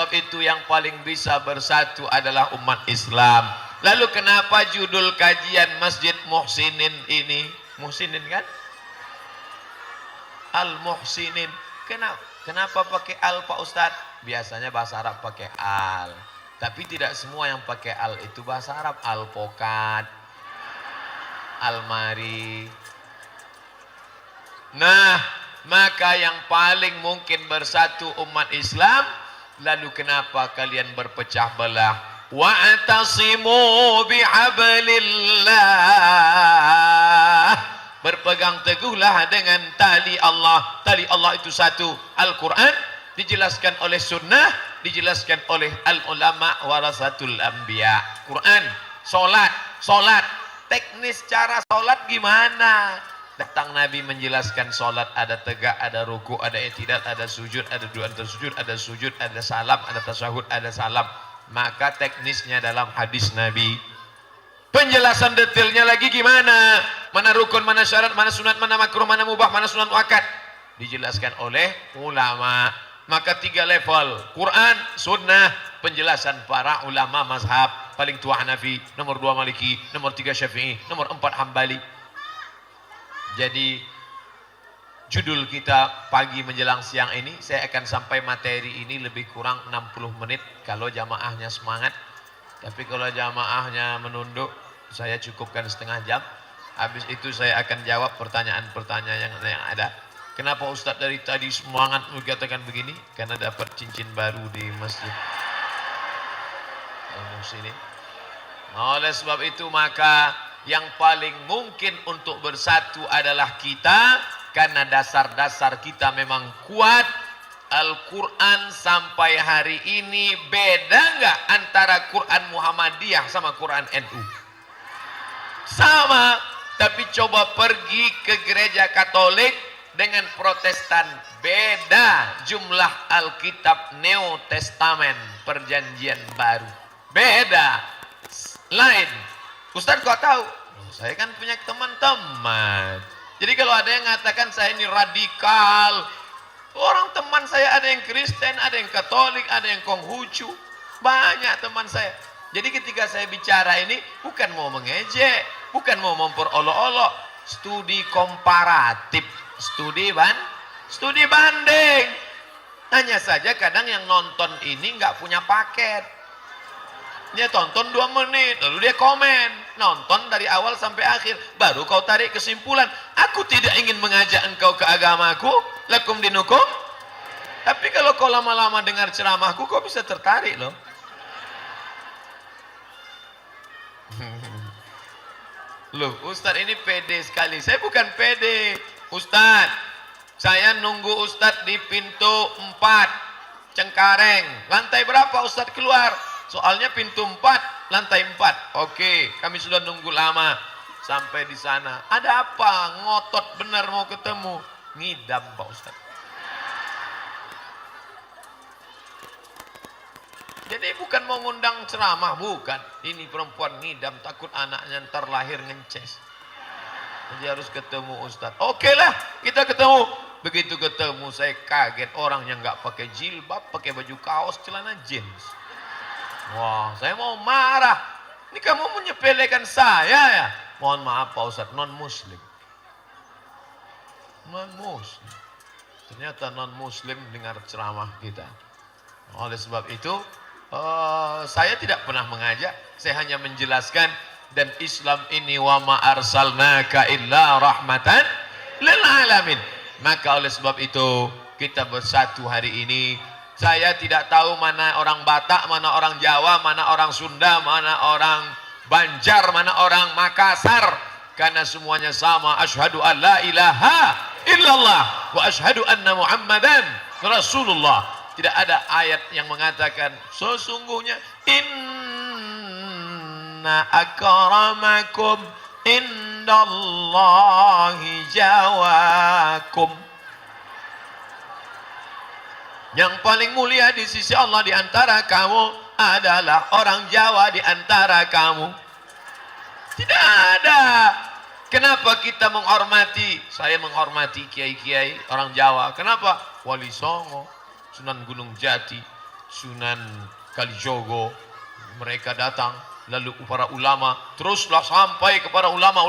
Sebab itu yang paling bisa bersatu adalah umat Islam. Lalu kenapa judul kajian Masjid Muhsinin ini? Muhsinin kan? Al-Muhsinin. Kenapa pakai al Pak Ustadz? Biasanya bahasa Arab pakai al. Tapi tidak semua yang pakai al itu bahasa Arab. Alpokat, almari. Nah, maka yang paling mungkin bersatu umat Islam. Lalu kenapa kalian berpecah belah? Wa'tasimu bihablillah. Berpegang teguhlah dengan tali Allah. Tali Allah itu satu, Al-Quran, dijelaskan oleh sunnah, dijelaskan oleh al-ulama warasatul anbiya. Quran, solat. Teknis cara solat gimana? Datang Nabi menjelaskan solat, ada tegak, ada ruku, ada i'tidal, ada sujud, ada dua antar sujud, ada sujud, ada salam, ada tasyahud, ada salam. Maka teknisnya dalam hadis Nabi. Penjelasan detailnya lagi gimana? Mana rukun, mana syarat, mana sunat, mana makruh, mana mubah, mana sunat muakkad. Dijelaskan oleh ulama. Maka 3 level. Quran, sunnah, penjelasan para ulama mazhab. Paling tua Hanafi, nomor 2 Maliki, nomor 3 Syafi'i, nomor 4 Hambali. Jadi judul kita pagi menjelang siang ini, saya akan sampai materi ini lebih kurang 60 menit kalau jamaahnya semangat. Tapi kalau jamaahnya menunduk, saya cukupkan setengah jam. Habis itu saya akan jawab pertanyaan-pertanyaan yang ada. Kenapa Ustadz dari tadi semangat mengatakan begini? Karena dapat cincin baru di masjid sini. Oleh sebab itu maka yang paling mungkin untuk bersatu adalah kita, karena dasar-dasar kita memang kuat. Al-Quran sampai hari ini beda nggak antara Quran Muhammadiyah sama Quran NU? Sama, tapi coba pergi ke gereja Katolik dengan Protestan, beda jumlah Alkitab New Testament, perjanjian baru, beda, lain. Ustadz kok tahu? Saya kan punya teman-teman. Jadi kalau ada yang mengatakan saya ini radikal, orang teman saya ada yang Kristen, ada yang Katolik, ada yang Konghucu, banyak teman saya. Jadi ketika saya bicara ini bukan mau mengejek, bukan mau memperolok-olok, studi komparatif, studi banding. Hanya saja kadang yang nonton ini nggak punya paket. Dia tonton 2 menit, lalu dia komen. Nonton dari awal sampai akhir, baru kau tarik kesimpulan. Aku tidak ingin mengajak engkau ke agamaku, lakum dinukum. Tapi kalau kau lama-lama dengar ceramahku, kau bisa tertarik loh. Loh, Ustadz ini pede sekali. Saya bukan pede. Ustadz, saya nunggu Ustadz di pintu 4 Cengkareng. Lantai berapa Ustadz keluar? Soalnya pintu 4, lantai 4. Oke, kami sudah nunggu lama sampai di sana. Ada apa? Ngotot benar mau ketemu. Ngidam Pak Ustaz. Jadi bukan mau ngundang ceramah, bukan. Ini perempuan ngidam, takut anaknya ntar lahir ngences. Jadi harus ketemu Ustaz. Oke lah, kita ketemu. Begitu ketemu saya kaget, orang yang nggak pakai jilbab, pakai baju kaos, celana jeans. Wah, saya mau marah. Ini kamu menyepelekan saya ya? Mohon maaf Pak Ustadz, non-muslim. Non-muslim. Ternyata non-muslim dengar ceramah kita. Oleh sebab itu, saya tidak pernah mengajak. Saya hanya menjelaskan. Dan Islam ini wa ma arsalnaka illa rahmatan lil alamin. Maka oleh sebab itu, kita bersatu hari ini. Saya tidak tahu mana orang Batak, mana orang Jawa, mana orang Sunda, mana orang Banjar, mana orang Makassar. Karena semuanya sama. Asyhadu an la ilaha illallah wa asyhadu anna Muhammadan Rasulullah. Tidak ada ayat yang mengatakan sesungguhnya inna akramakum indallahi jawakum. Yang paling mulia di sisi Allah di antara kamu adalah orang Jawa di antara kamu. Tidak ada. Kenapa kita menghormati? Saya menghormati kiai-kiai orang Jawa. Kenapa? Wali Songo, Sunan Gunung Jati. Sunan Kalijogo, mereka datang, lalu para ulama, teruslah sampai kepada ulama,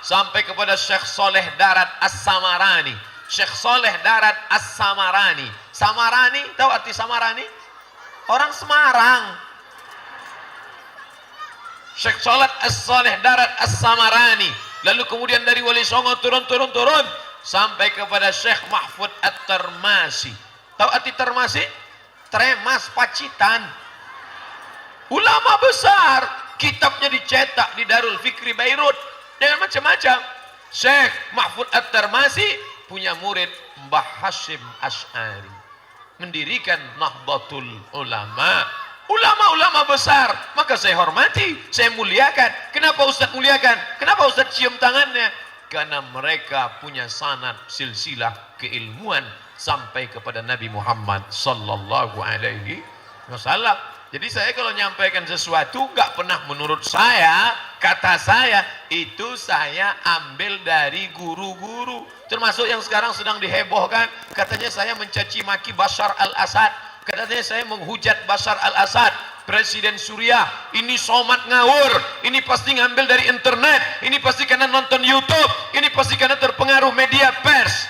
sampai kepada Syekh Saleh Darat As-Samarani. Syekh Saleh Darat As-Samarani. Samarani, tahu arti Samarani? Orang Semarang. Syekh Saleh Darat As-Samarani. Lalu kemudian dari Wali Songo turun sampai kepada Syekh Mahfud At-Tarmasi. Tahu arti Tarmasi? Tremas Pacitan. Ulama besar, kitabnya dicetak di Darul Fikri Beirut dengan macam-macam. Syekh Mahfud At-Tarmasi punya murid Mbah Hashim Asy'ari, mendirikan Nahdlatul Ulama. Ulama-ulama besar, maka saya hormati, saya muliakan. Kenapa Ustaz muliakan? Kenapa Ustaz cium tangannya? Karena mereka punya sanad silsilah keilmuan sampai kepada Nabi Muhammad sallallahu alaihi wasallam. Jadi saya kalau nyampaikan sesuatu nggak pernah menurut saya, kata saya itu saya ambil dari guru-guru. Termasuk yang sekarang sedang dihebohkan, katanya saya mencaci maki Bashar al-Assad, katanya saya menghujat Bashar al-Assad, Presiden Suriah. Ini somat ngawur, ini pasti ngambil dari internet, ini pasti karena nonton YouTube, ini pasti karena terpengaruh media pers.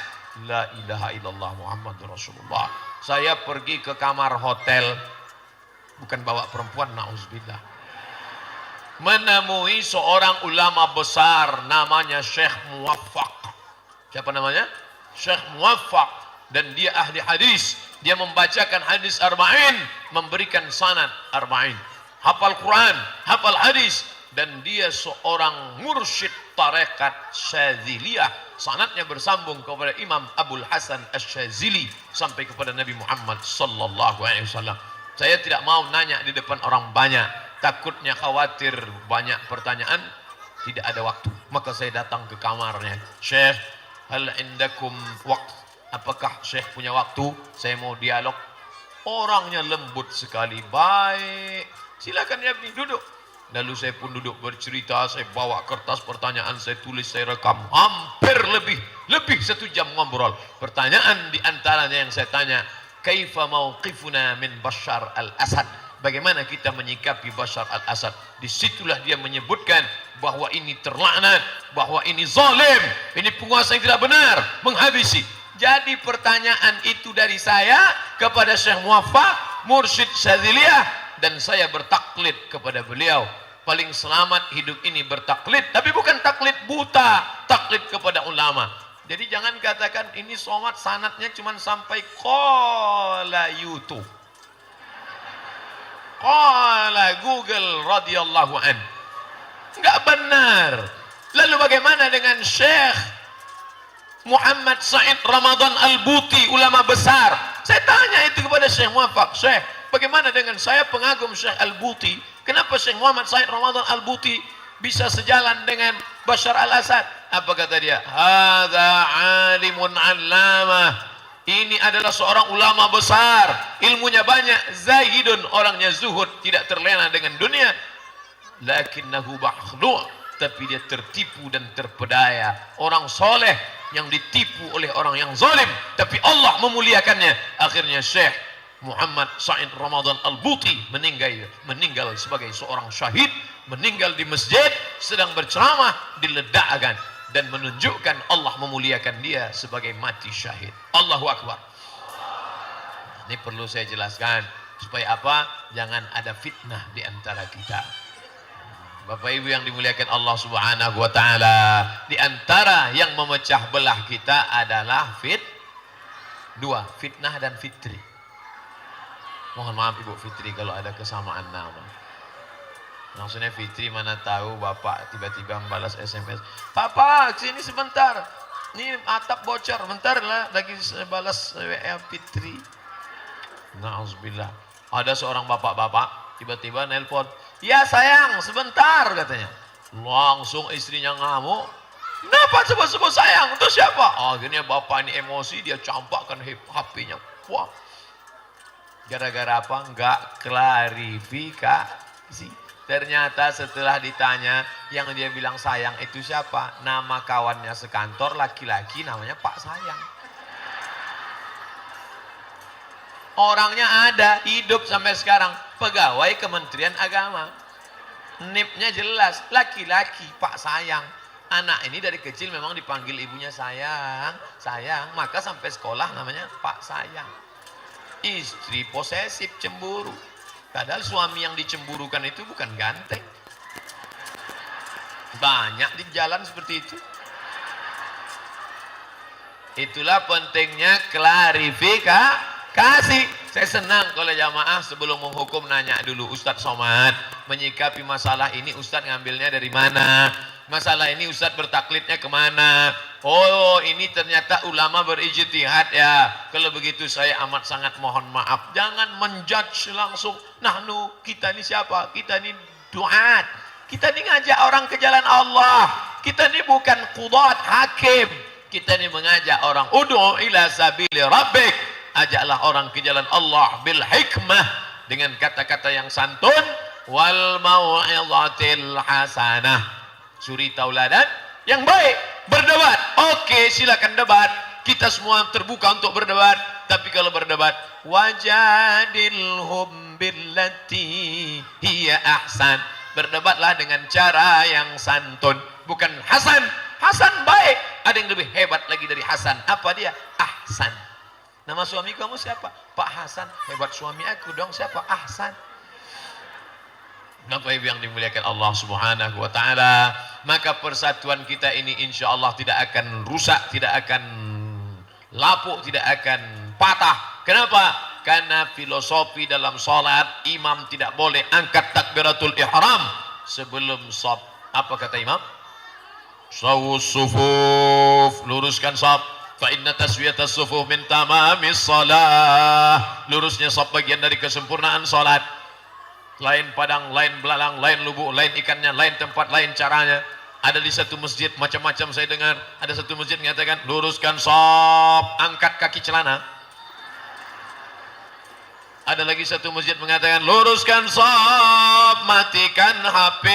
La ilaha illallah Muhammadur Rasulullah. Saya pergi ke kamar hotel, bukan bawa perempuan, na'udzubillah, menemui seorang ulama besar namanya Syekh Muwaffaq. Siapa namanya? Syekh Muwaffaq. Dan dia ahli hadis, dia membacakan hadis arba'in, memberikan sanad arba'in, hafal Quran, hafal hadis, dan dia seorang mursyid tarekat Syadziliyah. Sanadnya bersambung kepada Imam Abul Hasan Asy-Syadzili sampai kepada Nabi Muhammad sallallahu alaihi wasallam. Saya tidak mau nanya di depan orang banyak, takutnya khawatir banyak pertanyaan, tidak ada waktu. Maka saya datang ke kamarnya. Syekh, hal indakum waqt? Apakah Syekh punya waktu? Saya mau dialog. Orangnya lembut sekali, baik. Silakan ya, duduk. Lalu saya pun duduk bercerita, saya bawa kertas pertanyaan, saya tulis, saya rekam. Hampir lebih 1 jam ngobrol. Pertanyaan di antaranya yang saya tanya, kaifa mauqifuna min Bashar al-Assad? Bagaimana kita menyikapi Bashar al-Assad? Disitulah dia menyebutkan bahwa ini terlaknat, bahwa ini zalim, ini penguasa yang tidak benar, menghabisi. Jadi pertanyaan itu dari saya kepada Syekh Muwaffaq, mursyid Syadziliyah, dan saya bertaklid kepada beliau. Paling selamat hidup ini bertaklid, tapi bukan taklid buta, taklid kepada ulama. Jadi jangan katakan ini somat sanatnya cuma sampai qala YouTube, qala Google radhiyallahu an. Enggak benar. Lalu bagaimana dengan Syekh Muhammad Said Ramadan Al-Buti, ulama besar? Saya tanya itu kepada Syekh Muwaffaq, Syekh, bagaimana dengan saya pengagum Syekh Al-Buti? Kenapa Syekh Muhammad Said Ramadan Al-Buti bisa sejalan dengan Bashar al-Assad? Apa kata dia? Hadza alimun allamah. Ini adalah seorang ulama besar, ilmunya banyak, zahidun, orangnya zuhud, tidak terlena dengan dunia. Lakinnahu bakhlu', tapi dia tertipu dan terpedaya. Orang soleh yang ditipu oleh orang yang zalim, tapi Allah memuliakannya. Akhirnya Syekh Muhammad Said Ramadan Al-Buti meninggal sebagai seorang syahid, meninggal di masjid sedang berceramah, diledakkan, dan menunjukkan Allah memuliakan dia sebagai mati syahid. Allahu Akbar. Ini perlu saya jelaskan supaya apa? Jangan ada fitnah di antara kita. Bapak Ibu yang dimuliakan Allah Subhanahu wa taala, di antara yang memecah belah kita adalah dua, fitnah dan fitri. Mohon maaf Ibu Fitri kalau ada kesamaan nama. Maksudnya Fitri mana tahu Bapak tiba-tiba membalas SMS, "Papa, sini sebentar. Ini atap bocor, bentar lah lagi balas WA Fitri." Nauzubillah. Ada seorang bapak-bapak tiba-tiba nelpon, "Ya sayang, sebentar," katanya. Langsung istrinya ngamuk. "Kenapa sebut-sebut sayang? Untuk siapa?" Akhirnya bapak ini emosi, dia campakkan HP-nya. Wah. Gara-gara apa? Enggak klarifikasi. Ternyata setelah ditanya, yang dia bilang sayang itu siapa? Nama kawannya sekantor, laki-laki, namanya Pak Sayang. Orangnya ada, hidup sampai sekarang. Pegawai Kementerian Agama. NIP-nya jelas, laki-laki, Pak sayang. Anak ini dari kecil memang dipanggil ibunya sayang, sayang. Maka sampai sekolah namanya Pak sayang. Istri posesif, cemburu. Padahal suami yang dicemburukan itu bukan ganteng. Banyak di jalan seperti itu. Itulah pentingnya klarifikasi. Saya senang kalau jamaah sebelum menghukum nanya dulu, Ustadz Somad menyikapi masalah ini, Ustadz ngambilnya dari mana? Masalah ini Ustadz bertaklidnya kemana? Oh, ini ternyata ulama berijtihad ya. Kalau begitu saya amat sangat mohon maaf. Jangan menjudge langsung. Nahnu, kita ini siapa? Kita ini duat. Kita ini ngajak orang ke jalan Allah. Kita ini bukan qudat, hakim. Kita ini mengajak orang, ud'u ila sabili rabbik. Ajaklah orang ke jalan Allah bil hikmah, dengan kata-kata yang santun, wal mau'izatil hasanah, suri tauladan yang baik. Berdebat, oke, silakan debat, kita semua terbuka untuk berdebat. Tapi kalau berdebat, wajadilhum billati hiya ahsan, berdebatlah dengan cara yang santun, bukan Hasan. Hasan baik, ada yang lebih hebat lagi dari Hasan. Apa dia? Ahsan. Nama suami kamu siapa? Pak Hasan. Hebat suami aku dong, siapa? Ahsan. Bapak Ibu yang dimuliakan Allah Subhanahu wa taala, maka persatuan kita ini insya Allah tidak akan rusak, tidak akan lapuk, tidak akan patah. Kenapa? Karena filosofi dalam salat, imam tidak boleh angkat takbiratul ihram sebelum shaf. Apa kata imam? Sawus sufuf, luruskan shaf. Fa inna taswiyatas sufuf min tamamis shalah. Lurusnya shaf bagian dari kesempurnaan salat. Lain padang, lain belalang, lain lubuk, lain ikannya, lain tempat, lain caranya. Ada di satu masjid macam-macam saya dengar, ada satu masjid mengatakan luruskan shaf, angkat kaki celana. Ada lagi satu masjid mengatakan luruskan shaf, matikan HP.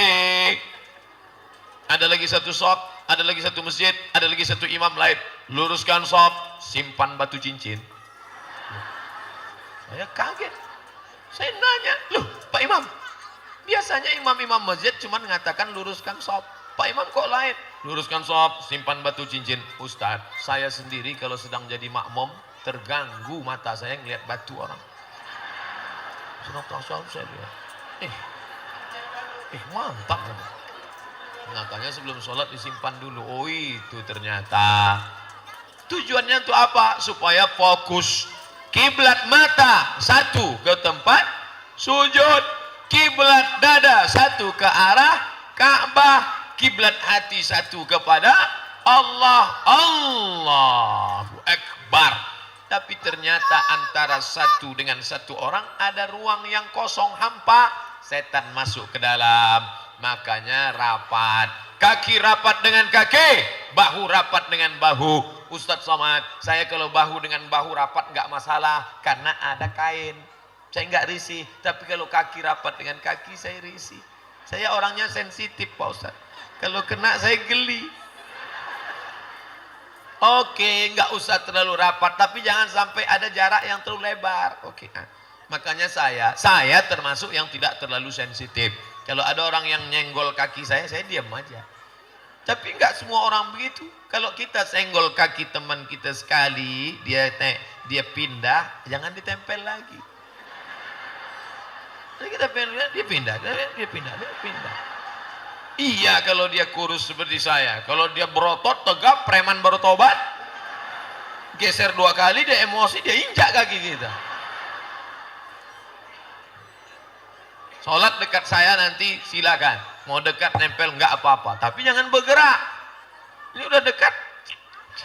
Ada lagi satu shaf, ada lagi satu masjid, ada lagi satu imam lain, luruskan shaf, simpan batu cincin. Saya kaget. Saya nanya, loh Pak Imam, biasanya imam-imam masjid cuma mengatakan luruskan shaf. Pak Imam kok lain? Luruskan shaf, simpan batu cincin. Ustadz, saya sendiri kalau sedang jadi makmum, terganggu mata saya ngelihat batu orang. Senang tasawuf saya lihat. Mantap. Makanya sebelum sholat disimpan dulu. Oh itu ternyata. Tujuannya untuk apa? Supaya fokus. Kiblat mata satu ke tempat sujud, kiblat dada satu ke arah Ka'bah, kiblat hati satu kepada Allah. Allahu Akbar. Tapi ternyata antara satu dengan satu orang ada ruang yang kosong, hampa. Setan masuk ke dalam. Makanya rapat. Kaki rapat dengan kaki, bahu rapat dengan bahu. Ustadz Somad, saya kalau bahu dengan bahu rapat nggak masalah karena ada kain, saya nggak risih. Tapi kalau kaki rapat dengan kaki saya risih. Saya orangnya sensitif Pak Ustadz, kalau kena saya geli. Oke, nggak usah terlalu rapat, tapi jangan sampai ada jarak yang terlalu lebar. Oke, makanya saya termasuk yang tidak terlalu sensitif. Kalau ada orang yang nyenggol kaki saya diam aja. Tapi enggak semua orang begitu. Kalau kita senggol kaki teman kita sekali, dia pindah, jangan ditempel lagi. Jadi kita pindah. Iya kalau dia kurus seperti saya. Kalau dia berotot, tegap, preman baru tobat, geser 2 kali, dia emosi, dia injak kaki kita. Sholat dekat saya nanti silakan. Mau dekat nempel nggak apa-apa. Tapi jangan bergerak. Ini udah dekat.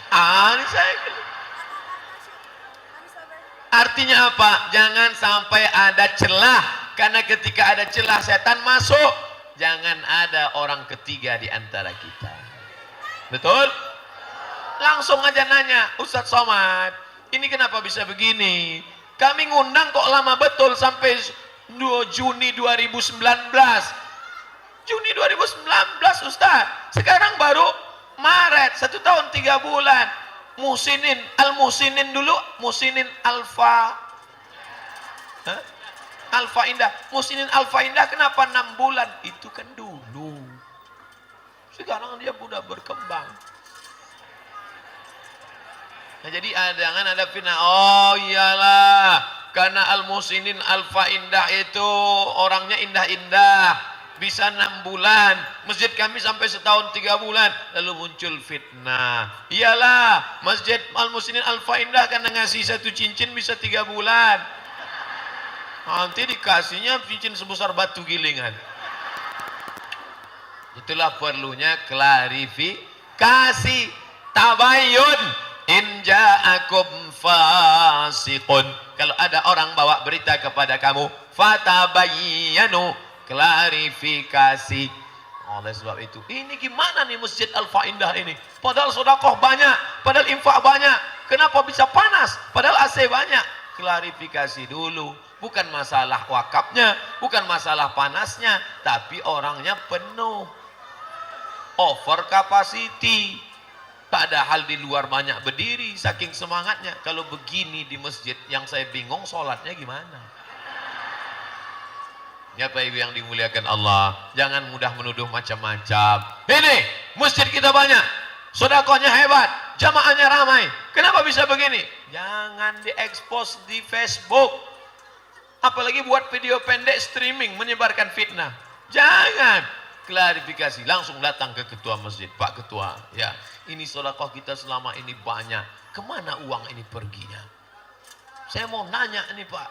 Ini saya. Artinya apa? Jangan sampai ada celah. Karena ketika ada celah setan masuk. Jangan ada orang ketiga di antara kita. Betul? Langsung aja nanya, Ustadz Somad, ini kenapa bisa begini? Kami ngundang kok lama betul sampai 2 Juni 2019. Juni 2019 Ustaz. Sekarang baru Maret, 1 tahun 3 bulan. Musinin, Al-Musinin dulu, Musinin Alfa. Hah? Alfa Indah, Muslimin Alfa Indah kenapa 6 bulan? Itu kan dulu. Sekarang dia sudah berkembang. Nah, jadi jangan ada fitnah. Oh iyalah, karena Al-Muslimin Alfa Indah itu orangnya indah-indah, bisa 6 bulan, masjid kami sampai setahun 3 bulan, lalu muncul fitnah. Iyalah, masjid Al-Muslimin Alfa Indah karena ngasih 1 cincin bisa 3 bulan, nanti dikasihnya cincin sebesar batu gilingan. Itulah perlunya klarifikasi, tabayyun. In ja'akum fasiqun, kalau ada orang bawa berita kepada kamu, fatabayyanu, klarifikasi. Oleh sebab itu, ini gimana nih Masjid Alfa Indah ini? Padahal sedekah banyak, padahal infak banyak, kenapa bisa panas? Padahal AC banyak. Klarifikasi dulu, bukan masalah wakafnya, bukan masalah panasnya, tapi orangnya penuh, over capacity. Padahal di luar banyak berdiri, saking semangatnya. Kalau begini di masjid, yang saya bingung sholatnya gimana? Ya Pak Ibu yang dimuliakan Allah, jangan mudah menuduh macam-macam. Ini masjid kita banyak, sedekahnya hebat, jamaahnya ramai, kenapa bisa begini? Jangan diekspos di Facebook, apalagi buat video pendek streaming menyebarkan fitnah. Jangan. Klarifikasi, langsung datang ke ketua masjid. Pak ketua, ya ini sedekah kita selama ini banyak, kemana uang ini perginya? Saya mau nanya ini Pak.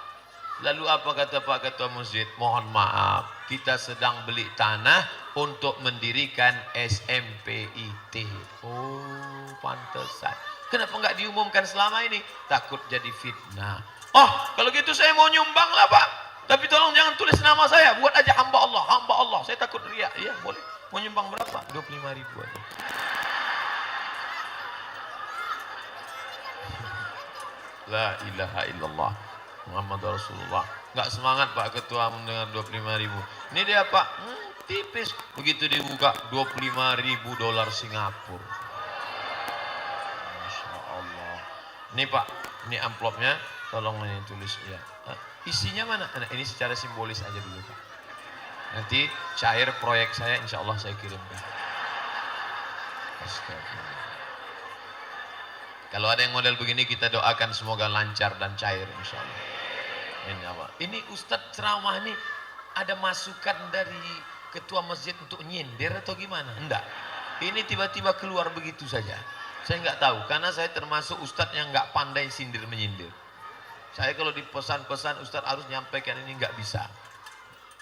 Lalu apa kata Pak ketua masjid? Mohon maaf, kita sedang beli tanah untuk mendirikan SMPIT. Oh pantesan, kenapa nggak diumumkan selama ini? Takut jadi fitnah. Oh kalau gitu saya mau nyumbang lah Pak, tapi tolong jangan tulis nama saya, buat aja hamba Allah, hamba Allah. Saya takut riak. Iya boleh. Mau nyumbang berapa? 25.000 aja. La ilaha illallah Muhammad Rasulullah. Nggak semangat Pak Ketua mendengar 25.000. Ini dia Pak, tipis. Begitu dibuka 25.000 dolar Singapura. Masya Allah. Ini Pak, ini amplopnya. Tolong ini tulis ya. Isinya mana? Nah, ini secara simbolis aja dulu Pak. Nanti cair proyek saya, insya Allah saya kirimkan. Kalau ada yang model begini kita doakan semoga lancar dan cair insya Allah. Ini Ustadz ceramah ini ada masukan dari ketua masjid untuk nyindir atau gimana? Enggak. Ini tiba-tiba keluar begitu saja. Saya nggak tahu karena saya termasuk Ustadz yang nggak pandai sindir menyindir. Saya kalau di pesan-pesan Ustadz harus nyampaikan ini nggak bisa.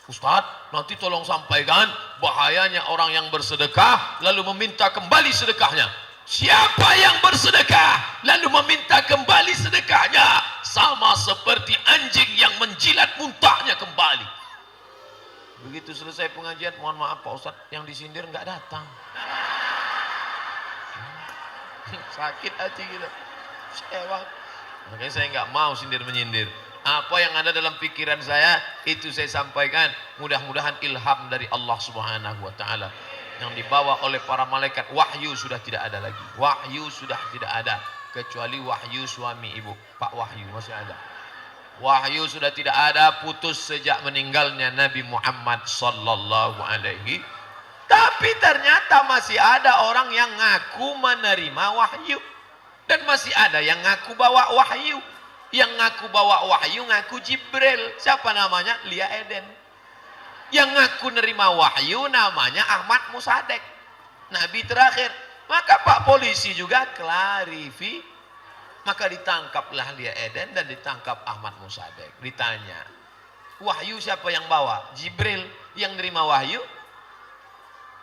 Ustadz nanti tolong sampaikan bahayanya orang yang bersedekah lalu meminta kembali sedekahnya. Siapa yang bersedekah lalu meminta kembali sedekahnya sama seperti anjing yang menjilat muntahnya kembali. Begitu selesai pengajian, mohon maaf Pak Ustadz, yang disindir nggak datang. Sakit hati gitu. Sewa. Makanya saya nggak mau sindir menyindir. Apa yang ada dalam pikiran saya itu saya sampaikan. Mudah-mudahan ilham dari Allah Subhanahu wa taala yang dibawa oleh para malaikat. Wahyu sudah tidak ada lagi. Wahyu sudah tidak ada kecuali wahyu suami ibu. Pak Wahyu masih ada. Wahyu sudah tidak ada, putus sejak meninggalnya Nabi Muhammad sallallahu alaihi. Tapi ternyata masih ada orang yang ngaku menerima wahyu. Dan masih ada yang ngaku bawa wahyu. Yang ngaku bawa wahyu ngaku Jibril. Siapa namanya? Lia Eden. Yang ngaku nerima wahyu namanya Ahmad Musadek. Nabi terakhir. Maka Pak polisi juga klarifikasi. Maka ditangkaplah Lia Eden dan ditangkap Ahmad Musadek. Ditanya, wahyu siapa yang bawa? Jibril. Yang nerima wahyu?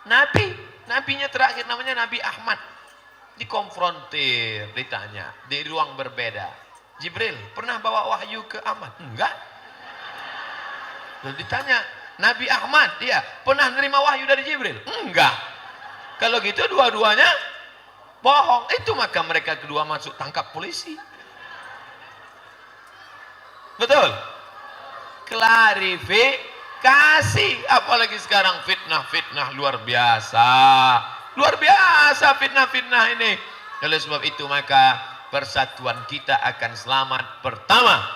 Nabi. Nabinya terakhir namanya Nabi Ahmad. Dikonfrontir, ditanya di ruang berbeda. Jibril pernah bawa wahyu ke Ahmad? Enggak. Lalu ditanya, Nabi Ahmad, dia pernah nerima wahyu dari Jibril? Enggak. Kalau gitu dua-duanya bohong. Itu maka mereka kedua masuk tangkap polisi. Betul? Klarifikasi. Apalagi sekarang fitnah-fitnah luar biasa. Luar biasa fitnah-fitnah ini. Oleh sebab itu maka persatuan kita akan selamat. Pertama,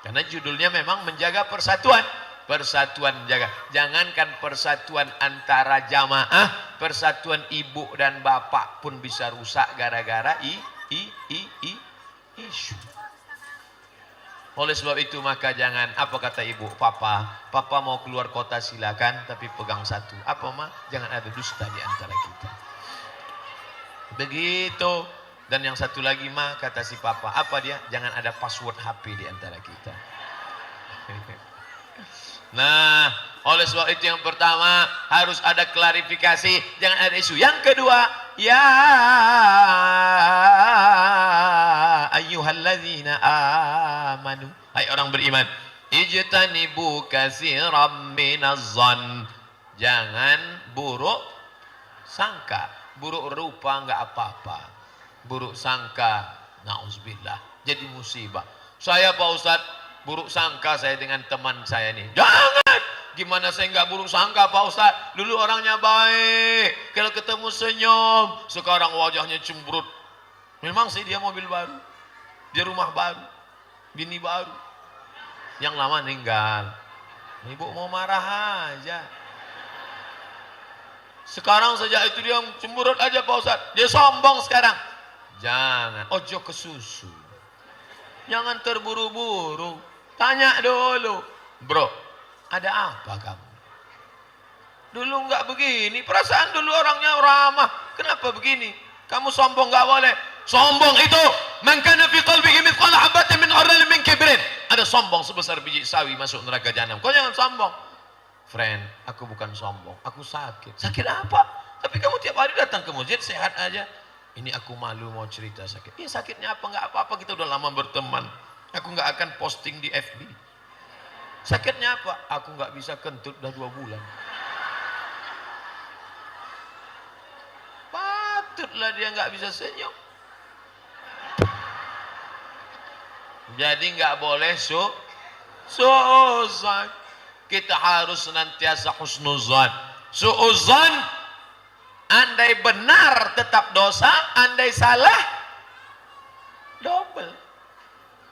Karena judulnya memang menjaga persatuan. Persatuan jaga. Jangankan persatuan antara jamaah, persatuan ibu dan bapak pun bisa rusak gara-gara isu. Oleh sebab itu maka jangan, apa kata ibu, papa mau keluar kota silakan, tapi pegang satu. Apa mah? Jangan ada dusta di antara kita. Begitu. Dan yang satu lagi mah kata si papa, apa dia? Jangan ada password HP di antara kita. Nah, oleh sebab itu yang pertama harus ada klarifikasi, jangan ada isu. Yang kedua, ya ayyuhalladzina amanu, hai orang beriman, ijtanibu katsiran minadh-dhann, jangan buruk sangka. Buruk rupa enggak apa-apa, buruk sangka nauzubillah jadi musibah. Saya Pak Ustadz buruk sangka saya dengan teman saya ini. Jangan, gimana saya enggak buruk sangka Pak Ustadz, dulu orangnya baik, kalau ketemu senyum, sekarang wajahnya cemberut. Memang sih dia mobil baru, dia rumah baru, bini baru, yang lama meninggal. Ibu mau marah aja. Sekarang sejak itu dia cemberut aja Pak Ustadz, dia sombong sekarang. Jangan, ojo ke susu, jangan terburu-buru, tanya dulu, bro, ada apa kamu? Dulu enggak begini, perasaan dulu orangnya ramah, kenapa begini? Kamu sombong enggak boleh. Sombong itu man kana fi qalbihi mithqala habatin min khardalin min kibrin. Ada sombong sebesar biji sawi masuk neraka jahanam. Kau jangan sombong. Friend, aku bukan sombong, aku sakit. Sakit apa? Tapi kamu tiap hari datang ke masjid, sehat aja. Ini aku malu mau cerita sakit. Iya sakitnya apa? Enggak apa-apa, kita udah lama berteman. Aku enggak akan posting di FB. Sakitnya apa? Aku enggak bisa kentut udah 2 bulan. Patutlah dia enggak bisa senyum. Jadi enggak boleh suuzan. Kita harus senantiasa husnuzan. Suuzan, andai benar tetap dosa, andai salah double.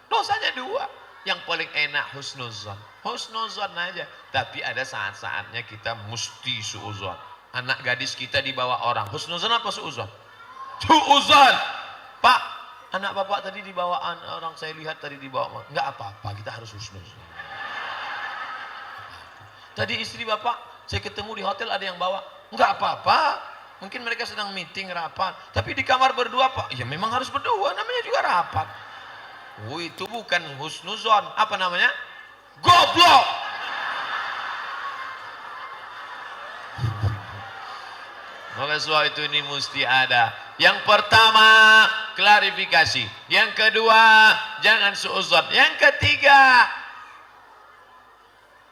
Dosanya 2. Yang paling enak husnuzan. Husnuzan aja. Tapi ada saat-saatnya kita mesti suuzan. Anak gadis kita dibawa orang. Husnuzan apa suuzan? Suuzan. Pak, anak bapak tadi dibawa orang, saya lihat tadi dibawa. Enggak apa-apa, kita harus husnuzan. Tadi istri bapak, saya ketemu di hotel ada yang bawa. Enggak apa-apa. Mungkin mereka sedang meeting rapat. Tapi di kamar berdua Pak. Ya memang harus berdua, namanya juga rapat. Oh itu bukan husnuzon. Apa namanya? Goblok. Maka soal itu ini mesti ada. Yang pertama, klarifikasi. Yang kedua, jangan suuzon. Yang ketiga,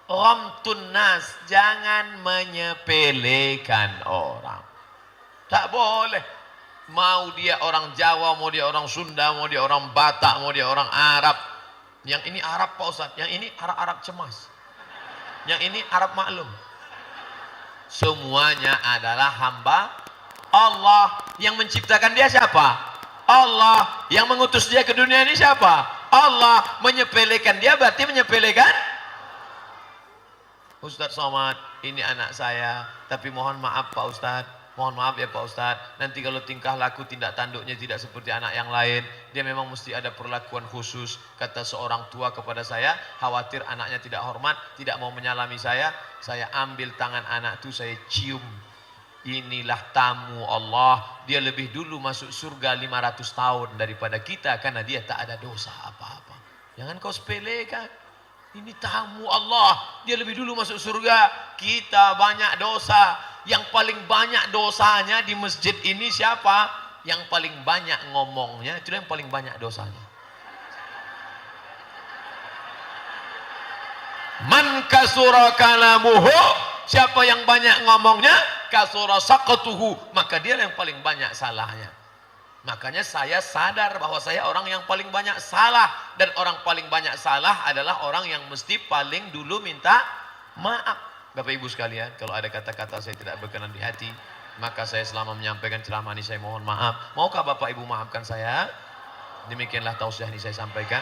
ghamtun nas, jangan menyepelekan orang. Tak boleh. Mau dia orang Jawa, mau dia orang Sunda, mau dia orang Batak, mau dia orang Arab. Yang ini Arab Pak Ustaz, yang ini Arab cemas. Yang ini Arab maklum. Semuanya adalah hamba Allah. Yang menciptakan dia siapa? Allah. Yang mengutus dia ke dunia ini siapa? Allah. Menyepelekan dia berarti menyepelekan Ustadz Somad, ini anak saya, tapi mohon maaf Pak Ustadz, mohon maaf ya Pak Ustadz, nanti kalau tingkah laku tindak tanduknya tidak seperti anak yang lain, dia memang mesti ada perlakuan khusus. Kata seorang tua kepada saya, khawatir anaknya tidak hormat, tidak mau menyalami saya ambil tangan anak itu, saya cium. Inilah tamu Allah, dia lebih dulu masuk surga 500 tahun daripada kita, karena dia tak ada dosa apa-apa. Jangan kau sepelekan. Ini tamu Allah, dia lebih dulu masuk surga, kita banyak dosa. Yang paling banyak dosanya di masjid ini siapa? Yang paling banyak ngomongnya, itu yang paling banyak dosanya. Man kasura kalamuhu, siapa yang banyak ngomongnya, kasura saqatuhu, maka dia yang paling banyak salahnya. Makanya saya sadar bahwa saya orang yang paling banyak salah, dan orang paling banyak salah adalah orang yang mesti paling dulu minta maaf. Bapak Ibu sekalian, kalau ada kata-kata saya tidak berkenan di hati, maka saya selama menyampaikan ceramah ini saya mohon maaf. Maukah Bapak Ibu maafkan saya? Demikianlah tausiah ini saya sampaikan.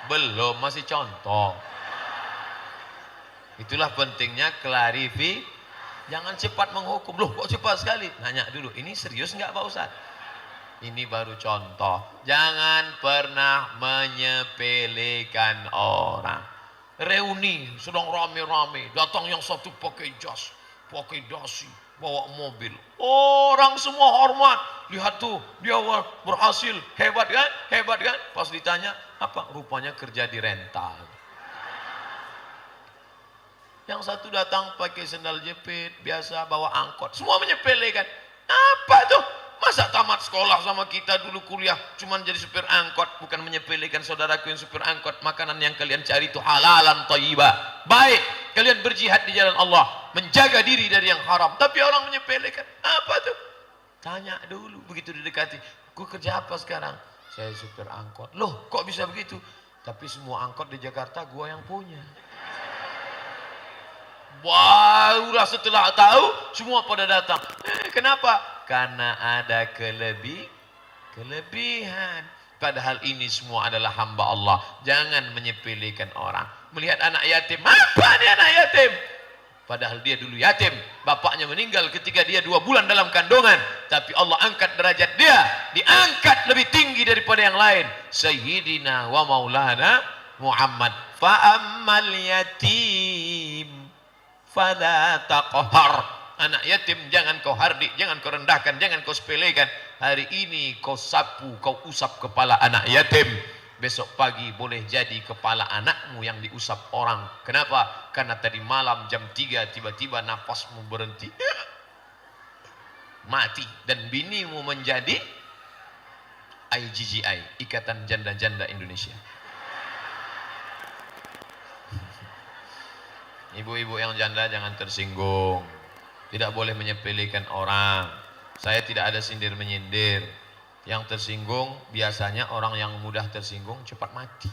Belum, masih contoh. Itulah pentingnya jangan cepat menghukum. Loh kok cepat sekali? Nanya dulu, ini serius nggak Pak Ustadz? Ini baru contoh. Jangan pernah menyepelekan orang. Reuni sedang rame-rame, datang yang satu pakai jas, pakai dasi, bawa mobil. Orang semua hormat. Lihat tuh, dia berhasil, hebat kan? Hebat kan? Pas ditanya, apa? Rupanya kerja di rental. Yang satu datang pakai sendal jepit, biasa bawa angkot. Semua menyepelekan. Apa tuh? Masa tamat sekolah sama kita dulu kuliah cuman jadi supir angkot, bukan menyepelekan saudaraku yang supir angkot. Makanan yang kalian cari itu halalan thayyibah. Baik, kalian berjihad di jalan Allah, menjaga diri dari yang haram. Tapi orang menyepelekan. Apa tuh? Tanya dulu, begitu didekati. Gue kerja apa sekarang? Saya supir angkot. Loh, kok bisa begitu? Tapi semua angkot di Jakarta gua yang punya. Barulah setelah tahu semua pada datang. Kenapa? Karena ada kelebihan. Padahal ini semua adalah hamba Allah. Jangan menyepelekan orang. Melihat anak yatim, apa nih anak yatim? Padahal dia dulu yatim. Bapaknya meninggal ketika dia 2 bulan dalam kandungan. Tapi Allah angkat derajat dia. Diangkat lebih tinggi daripada yang lain. Sayyidina wa maulana Muhammad. Fa'ammal yatim fala taqhar. Anak yatim jangan kau hardik, jangan kau rendahkan, jangan kau sepelekan. Hari ini kau sapu, kau usap kepala anak yatim. Besok pagi boleh jadi kepala anakmu yang diusap orang. Kenapa? Karena tadi malam jam 3 tiba-tiba nafasmu berhenti. Mati. Dan binimu menjadi IGGI, Ikatan Janda-Janda Indonesia. Ibu-ibu yang janda jangan tersinggung. Tidak boleh menyepelekan orang. Saya tidak ada sindir menyindir. Yang tersinggung biasanya orang yang mudah tersinggung cepat mati.